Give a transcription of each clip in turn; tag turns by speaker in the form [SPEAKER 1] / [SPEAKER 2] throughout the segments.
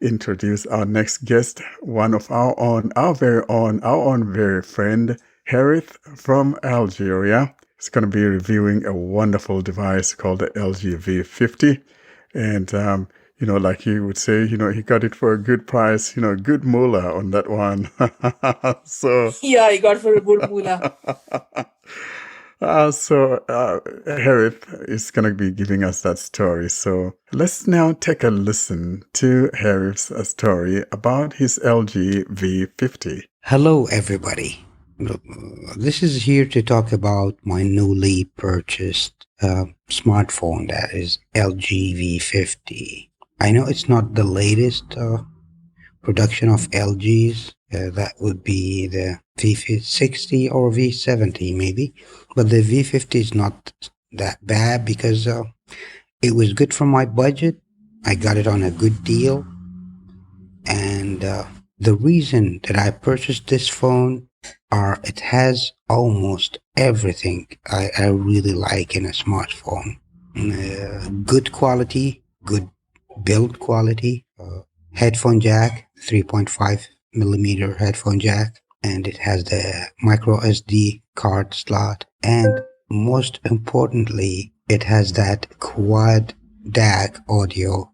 [SPEAKER 1] introduce our next guest, one of our own very friend, Hareth from Algeria. He's going to be reviewing a wonderful device called the LG V50. And, like he would say, he got it for a good price, good moolah on that one. So,
[SPEAKER 2] Yeah, I got for a good moolah.
[SPEAKER 1] Hareth is going to be giving us that story. So let's now take a listen to Hareth's story about his LG V50.
[SPEAKER 3] Hello, everybody. This is here to talk about my newly purchased smartphone, that is LG V50. I know it's not the latest production of LGs. That would be the V60 or V70 maybe. But the V50 is not that bad because it was good for my budget. I got it on a good deal. And the reason that I purchased this phone it has almost everything I really like in a smartphone. Good quality, good build quality, headphone jack, 3.5 millimeter headphone jack, and it has the micro SD card slot, and most importantly, it has that quad DAC audio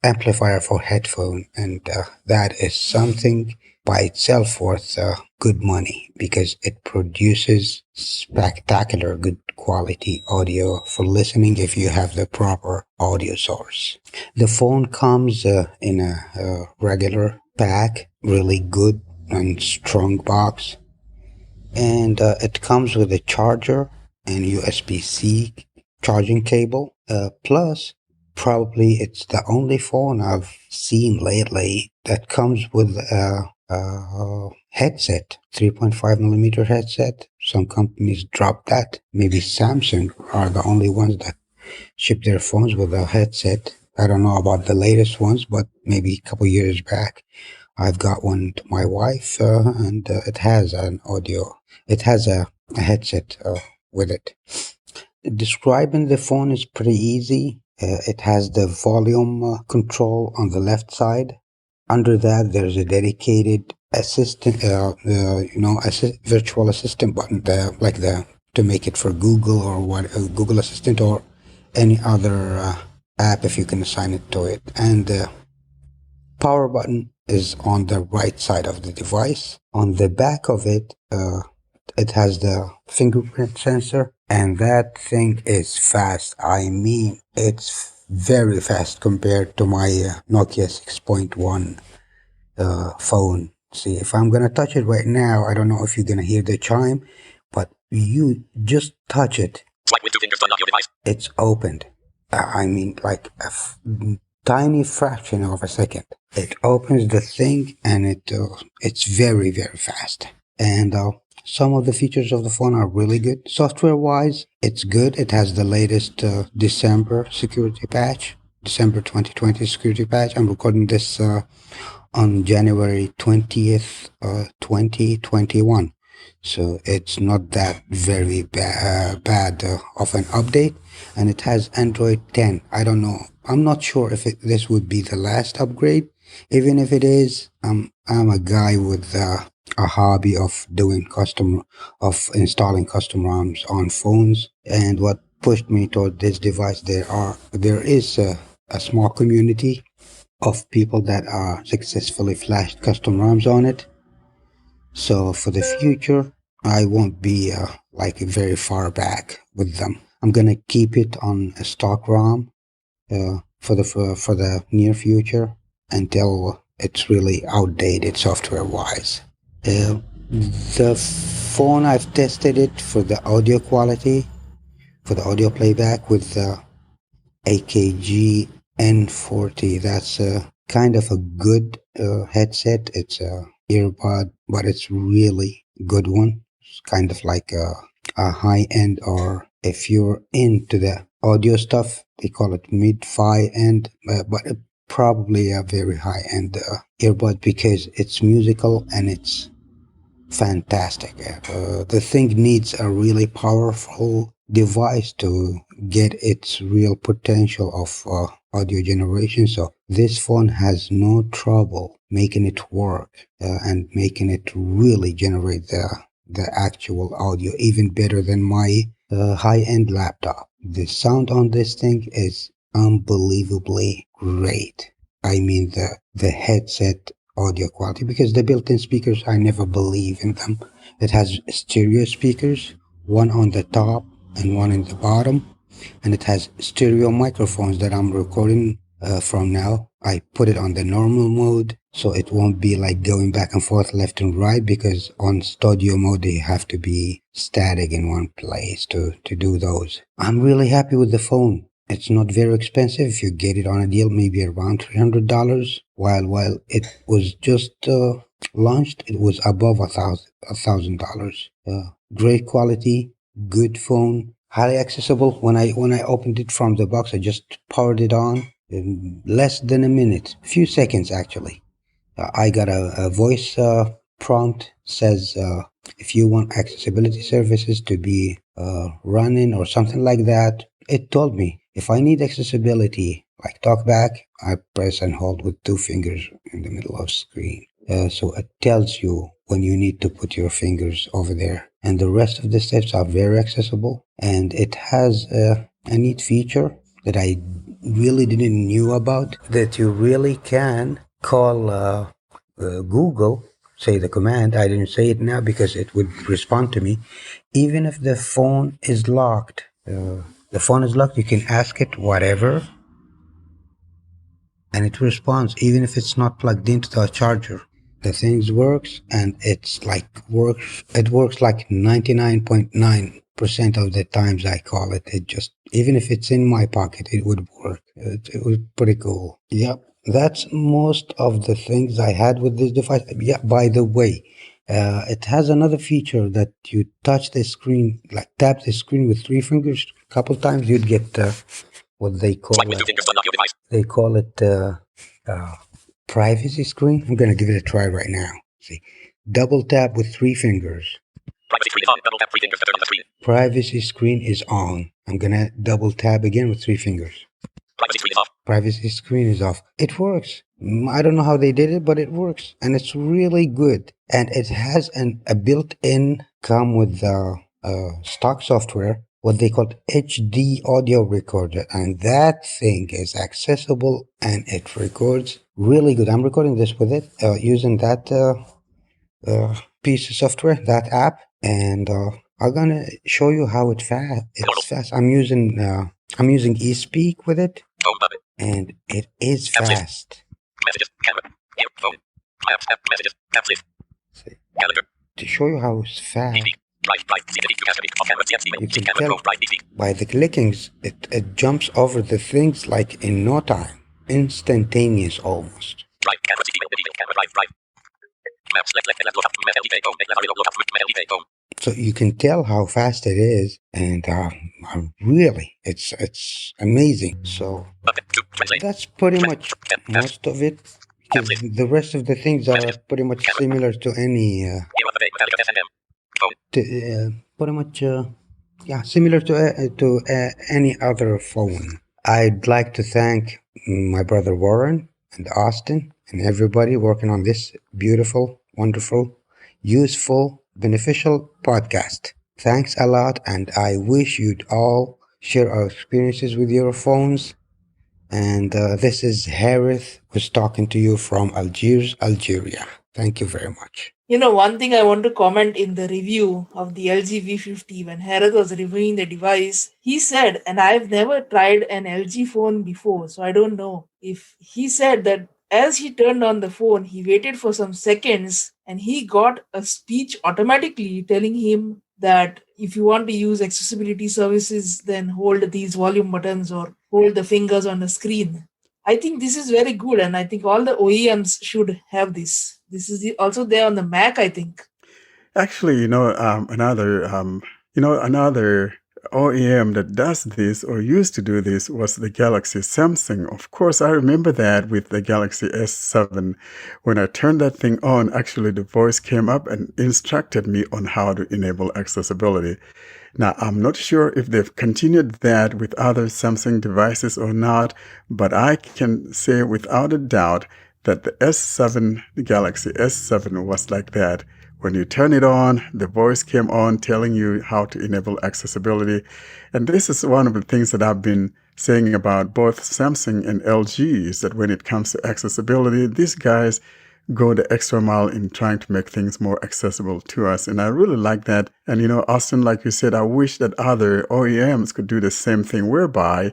[SPEAKER 3] amplifier for headphone, and that is something by itself worth good money because it produces spectacular good quality audio for listening if you have the proper audio source. The phone comes in a regular pack, really good and strong box, and it comes with a charger and USB-C charging cable, plus probably it's the only phone I've seen lately that comes with a headset, 3.5 millimeter headset. Some companies drop that. Maybe Samsung are the only ones that ship their phones with a headset. I don't know about the latest ones, but maybe a couple years back, I've got one to my wife, and it has an audio. It has a headset with it. Describing the phone is pretty easy. It has the volume control on the left side. Under that, there's a dedicated assistant, virtual assistant button, to make it for Google or Google Assistant or any other app if you can assign it to it. And the power button is on the right side of the device. On the back of it, it has the fingerprint sensor, and that thing is fast. I mean, it's very fast compared to my Nokia 6.1 phone. See, if I'm gonna touch it right now, I don't know if you're gonna hear the chime, but you just touch it.
[SPEAKER 4] Swipe with two fingers to unlock your device.
[SPEAKER 3] It's opened. I mean, like a tiny fraction of a second. It opens the thing, and it's very, very fast. And some of the features of the phone are really good. Software-wise, it's good. It has the latest December security patch, December 2020 security patch. I'm recording this on January 20th, 2021. So it's not that very bad of an update. And it has Android 10. I don't know. I'm not sure if this would be the last upgrade. Even if it is, I'm a guy with a hobby of installing custom ROMs on phones. And what pushed me toward this device, there is a small community of people that are successfully flashed custom ROMs on it. So for the future, I won't be very far back with them. I'm gonna keep it on a stock ROM for the near future until it's really outdated software-wise. The phone, I've tested it for the audio quality, for the audio playback with the AKG N40. That's kind of a good headset. It's a earbud, but it's really good one. It's kind of like a high-end, or if you're into the audio stuff, they call it mid-fi end, but probably a very high-end earbud because it's musical and it's fantastic. The thing needs a really powerful device to get its real potential audio generation. So this phone has no trouble making it work and making it really generate the actual audio even better than my high-end laptop. The sound on this thing is unbelievably great. I mean the headset audio quality, because the built-in speakers, I never believe in them. It has stereo speakers, one on the top and one in the bottom, and it has stereo microphones that I'm recording from now. I put it on the normal mode so it won't be like going back and forth left and right, because on studio mode they have to be static in one place to do those. I'm really happy with the phone. It's not very expensive. If you get it on a deal, maybe around $300. While it was just launched, it was above $1,000. Great quality, good phone, highly accessible. When I opened it from the box, I just powered it on in less than a minute, few seconds actually. I got a voice prompt, says if you want accessibility services to be running or something like that. It told me if I need accessibility, like talkback, I press and hold with 2 fingers in the middle of screen. So it tells you when you need to put your fingers over there. And the rest of the steps are very accessible. And it has a neat feature that I really didn't knew about, that you really can call Google, say the command. I didn't say it now because it would respond to me. Even if the phone is locked, you can ask it whatever, and it responds even if it's not plugged into the charger. The thing works, and it works like 99.9% of the times I call it. It just, even if it's in my pocket, it would work. It was pretty cool. Yep, that's most of the things I had with this device. Yeah, by the way, it has another feature that you touch the screen, like tap the screen with 3 fingers a couple times, you'd get what they call privacy screen. I'm gonna give it a try right now. See, double tap with 3 fingers.
[SPEAKER 2] Privacy screen is on. Double tap 3 fingers to turn on the screen.
[SPEAKER 3] Privacy screen is on. I'm gonna double tap again with 3 fingers.
[SPEAKER 2] Privacy screen is off.
[SPEAKER 3] Privacy screen is off. It works. I don't know how they did it, but it works, and it's really good. And it has a built-in, come with stock software, what they call HD audio recorder, and that thing is accessible and it records really good. I'm recording this with it using that piece of software, that app, and I'm gonna show you how it's fast. I'm using eSpeak with it, and it is fast.
[SPEAKER 2] Messages, camera, here, phone, apps, app, messages, apps list, calendar.
[SPEAKER 3] To show you how it's fast,
[SPEAKER 2] You
[SPEAKER 3] can tell by the clickings, it jumps over the things like in no time, instantaneous almost. So you can tell how fast it is, and really, it's amazing. So that's pretty much most of it. Because the rest of the things are pretty much similar to any similar to any other phone. I'd like to thank my brother Warren and Austin and everybody working on this beautiful, wonderful, useful, beneficial podcast. Thanks a lot, and I wish you'd all share our experiences with your phones. And this is Hareth, who's talking to you from Algiers, Algeria. Thank you very much.
[SPEAKER 2] You know, one thing I want to comment in the review of the LG V50, when Hareth was reviewing the device, he said, and I've never tried an LG phone before, so I don't know if he said that as he turned on the phone, he waited for some seconds and he got a speech automatically telling him that if you want to use accessibility services, then hold these volume buttons or hold the fingers on the screen. I think this is very good, and I think all the OEMs should have this. This is also there on the Mac, I think.
[SPEAKER 1] Actually, another OEM that does this or used to do this was the Galaxy Samsung. Of course, I remember that with the Galaxy S7. When I turned that thing on, actually the voice came up and instructed me on how to enable accessibility. Now, I'm not sure if they've continued that with other Samsung devices or not, but I can say without a doubt that the Galaxy S7 was like that. When you turn it on, the voice came on telling you how to enable accessibility. And this is one of the things that I've been saying about both Samsung and LG is that when it comes to accessibility, these guys go the extra mile in trying to make things more accessible to us. And I really like that. And, Austin, like you said, I wish that other OEMs could do the same thing whereby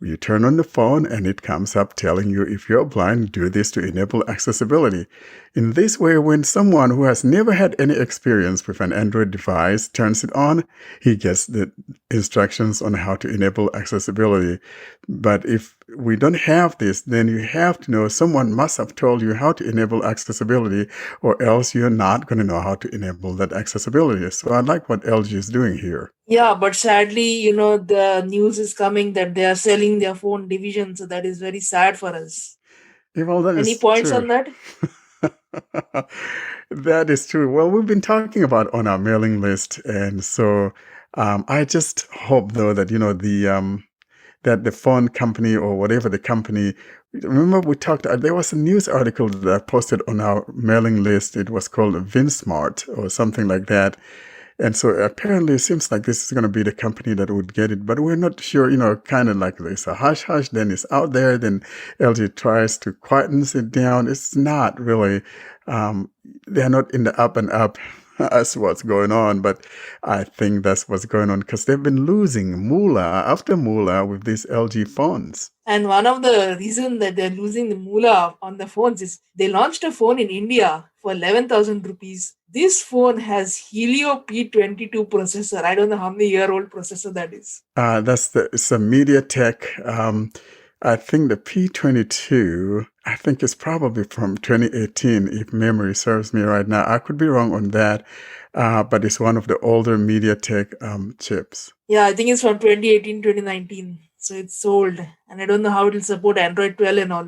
[SPEAKER 1] you turn on the phone and it comes up telling you if you're blind, do this to enable accessibility. In this way, when someone who has never had any experience with an Android device turns it on, he gets the instructions on how to enable accessibility. But if we don't have this, then you have to know someone must have told you how to enable accessibility, or else you're not going to know how to enable that accessibility. So I like what LG is doing here.
[SPEAKER 2] Yeah, but sadly, the news is coming that they are selling their phone division, so that is very sad for us.
[SPEAKER 1] Yeah, well, that
[SPEAKER 2] Any
[SPEAKER 1] is
[SPEAKER 2] points
[SPEAKER 1] true.
[SPEAKER 2] on that?
[SPEAKER 1] That is true. Well, we've been talking about on our mailing list, and so I just hope though that that the phone company or whatever the company. Remember, we talked. There was a news article that I posted on our mailing list. It was called VinSmart or something like that. And so apparently it seems like this is going to be the company that would get it, but we're not sure, kind of like there's a hush hush, then it's out there, then LG tries to quieten it down. It's not really, they're not in the up and up as what's going on, but I think that's what's going on because they've been losing moolah after moolah with these LG phones.
[SPEAKER 2] And one of the reasons that they're losing the moolah on the phones is they launched a phone in India for 11,000 rupees. This phone has Helio P22 processor. I don't know how many year-old processor that is.
[SPEAKER 1] It's a MediaTek. I think the P22, I think it's probably from 2018, if memory serves me right now. I could be wrong on that, but it's one of the older MediaTek chips.
[SPEAKER 2] Yeah, I think it's from 2018, 2019. So it's old. And I don't know how it will support Android 12 and all.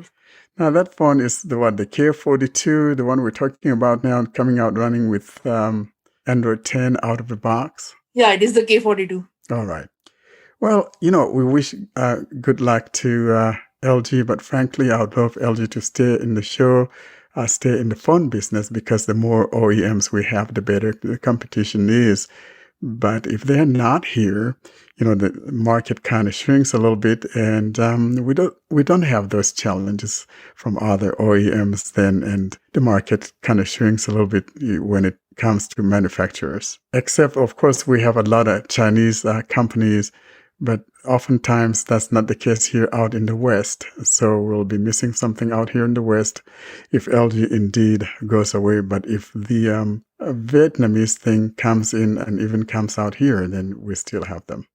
[SPEAKER 1] Now that phone is the K42, the one we're talking about now, coming out running with Android 10 out of the box.
[SPEAKER 2] Yeah, it is the K42.
[SPEAKER 1] All right. Well, we wish good luck to LG, but frankly, I would love LG to stay in the show, stay in the phone business, because the more OEMs we have, the better the competition is. But if they're not here, the market kind of shrinks a little bit, and we don't have those challenges from other OEMs then, and the market kind of shrinks a little bit when it comes to manufacturers. Except, of course, we have a lot of Chinese companies, but oftentimes that's not the case here out in the West. So we'll be missing something out here in the West if LG indeed goes away. But if the Vietnamese thing comes in and even comes out here, then we still have them.